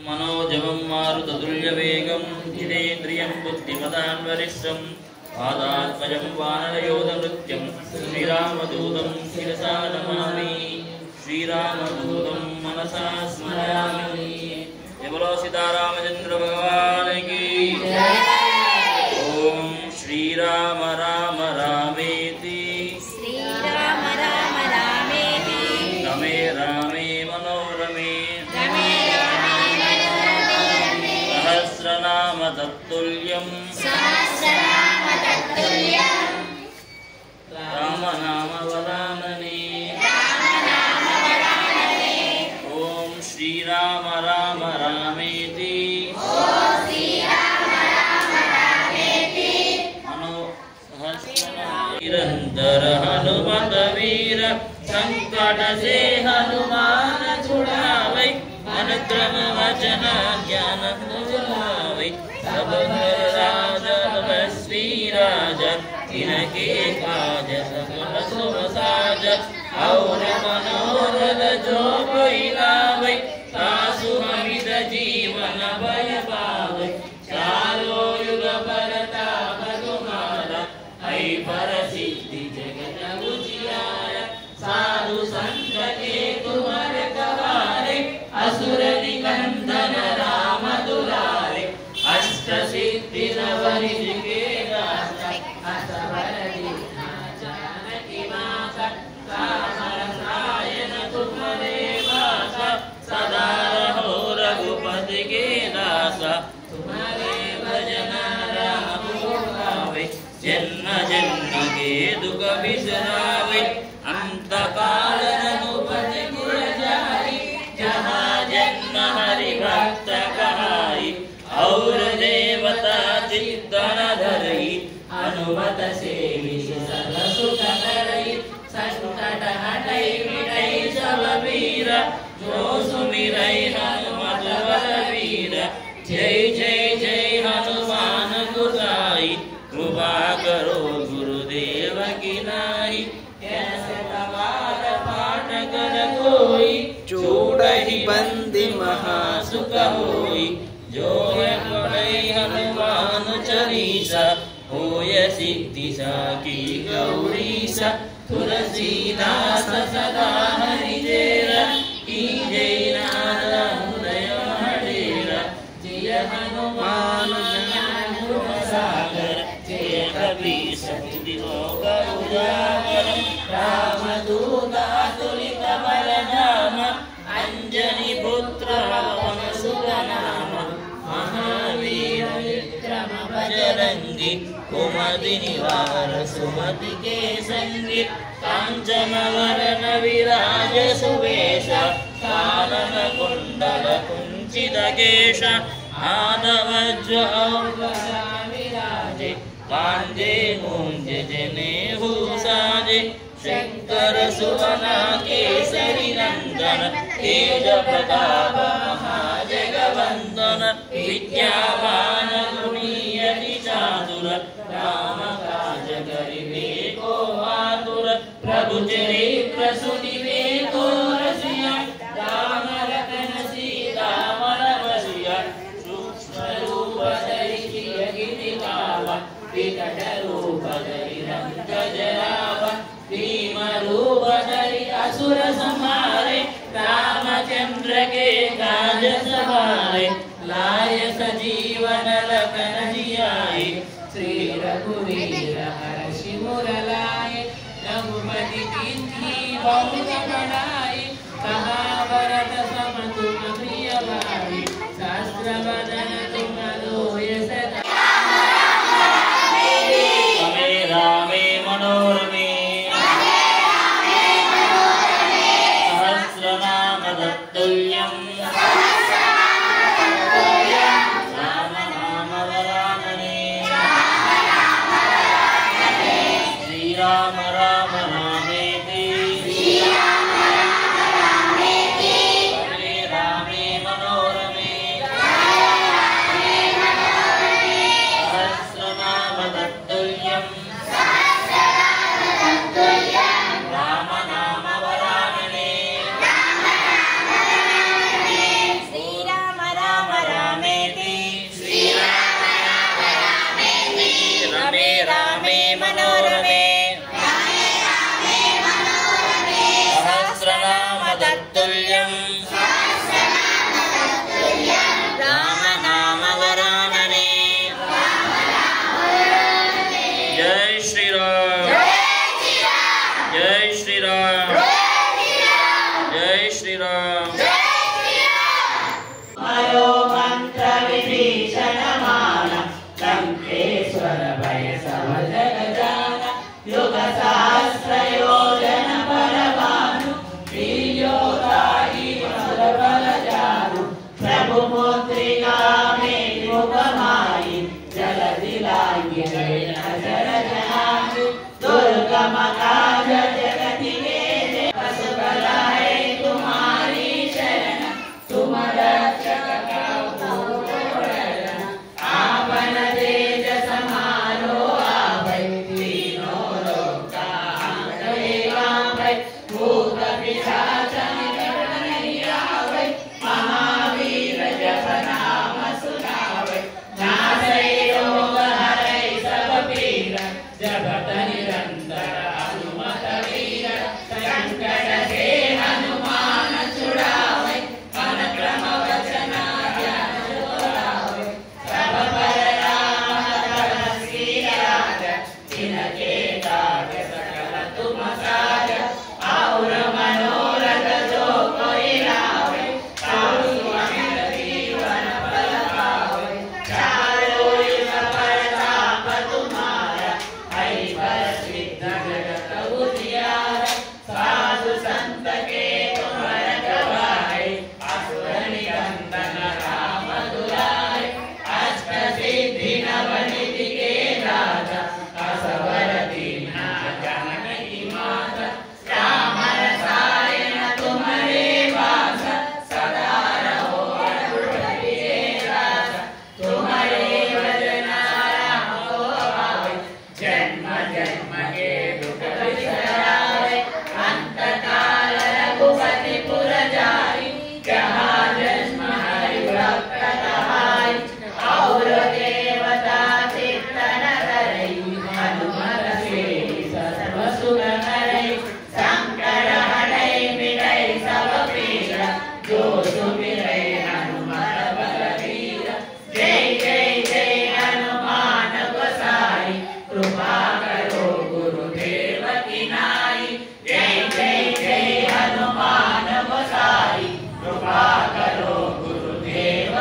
मनोजवं मारुततुल्यवेगं जितेन्द्रियं बुद्धिमतान्वरिष्ठं पादात्मजं वानरयोधनृत्यं श्रीरामदूतं शिरसा नमामि श्रीरामदूतं मनसा स्मरामि। जय बोलो सीतारामचंद्र भगवान की जय। ओम श्रीराम राम रामेति श्रीराम राम रामेति रमे रामे मनोरमे सहस्रनाम तत्तुल्यं राम नाम वदानने। ओम श्रीराम राम रामेति निरंतर हनुमत वीर संकट से हनुमान छुड़ावै मन क्रम वचन ज्ञान दिलावै सब राजन श्री राजा इनके काज सकल शुभ साज और मनोरथ जो कोई लावै तासु अमित जीवन भय पावै चारों युग परताप तुम्हारा है पर सिद्धि जगत उजियारा साधु संत के तुम्हारे गवारे असुर निकंदन राम दुलारे अष्ट सिद्धि नवनिधि के दाता असवर दीना जानकी माता राम रसायन तुम्हारे वासा सदा रहो रघुपति के दासा तुम्हारे भजन राम गावे जन्म जन्म के दुख बिसरावे अंत काल रघुपति गुण जाई जहाँ जन्म हरि भक्त कहाई और देवता चित्तन धरई हनुमत से सकल सुख करई संकट हटई मिटई सब वीर जो सुमिरई हनुमत बलवीर। जय जय जय हनुमान गुसाई कृपा करो गुरुदेव की नाई कैसे तवार पाठ कर कोई चूड़हि बंदी महासुख होई जो है पढ़ई हनुमान चालीसा होय सिद्धि साकी गौरीसा तुलसीदास सदा हरि जेरा की जय नारायण हृदय हरेरा जय हनुमान ज्ञान गुण सागर जय कपीस लोक उजागर रामदूत अतुलित बलधाम अंजनी पुत्र पवन सुत नाम महावीर विक्रम बजरंगी कुमति निवार सुमति के संगी कांचन वरण विराज सुवेश कानन कुंडल कुंचित केश आदवज्र विराजे कांधे मूंज जनेऊ साजे शंकर सुवन केसरी नंदन तेज प्रताप महाजगवंदन विद्यावान गुणीयति चातुर राम काज करिबे को आतुर प्रभु चरित्र सुनिबे को रसिया राम रतन सीता मन बसिया सूक्ष्म रूप धरि गिरि कावा विकट रूप धरि रंग जरावा भीम रूप धरि असुर संहारे रामचंद्र के काज सवारे लाय सजीवन लखन जियाए श्री रघुवीर हर्षि मुर लाए रघुपति कीन्ही बहुत बड़ाई कहा भरत सम तुम प्रिय भाई शास्त्र वदन तुम लोय सदा रमे रामे मनोरमे सहस्रनाम तत्तुल्यं राम नाम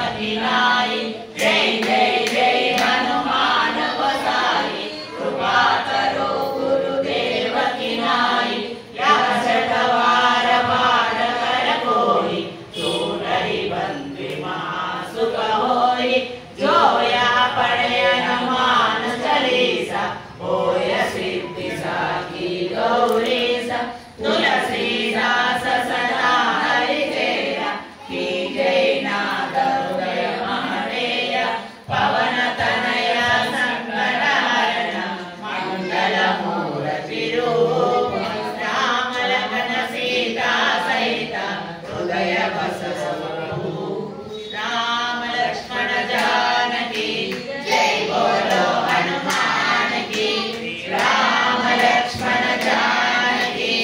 की नाई। जय जय जय हनुमान गोसाई, कृपा करो गुरुदेव की नाई। यह शतवार बार कर कोई, छूटहि बंदी महासुख होई। जो या पढ़े हनुमान चालीसा, होय सिद्धि साखी गौरीसा। तुलसीदास सदा हरि तेरा, कीजय नाथ हृदय महदेया। पवन तनया संकट हरण, मंगल मूर्ति रूप। राम लखन सीता सहित, हृदय बसहु प्रभु। राम लक्ष्मण जानकी, जय बोलो हनुमान की। राम लक्ष्मण जानकी,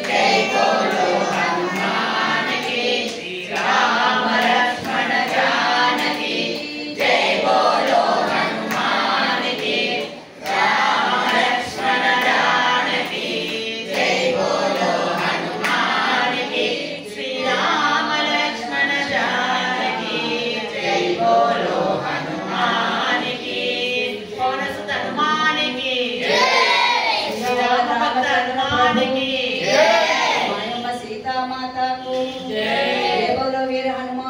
जय बोलो हनुमान की। राम लक्ष्मण जानकी, जय बोलो हनुमान की। राम लक्ष्मण जानकी, जय बोलो हनुमान की। श्री राम लक्ष्मण जानकी, जय बोलो हनुमान की। पवन सुत हनुमान की श्री राम भक्त हनुमान की सीता माता को जय बोलो वीर हनुमान।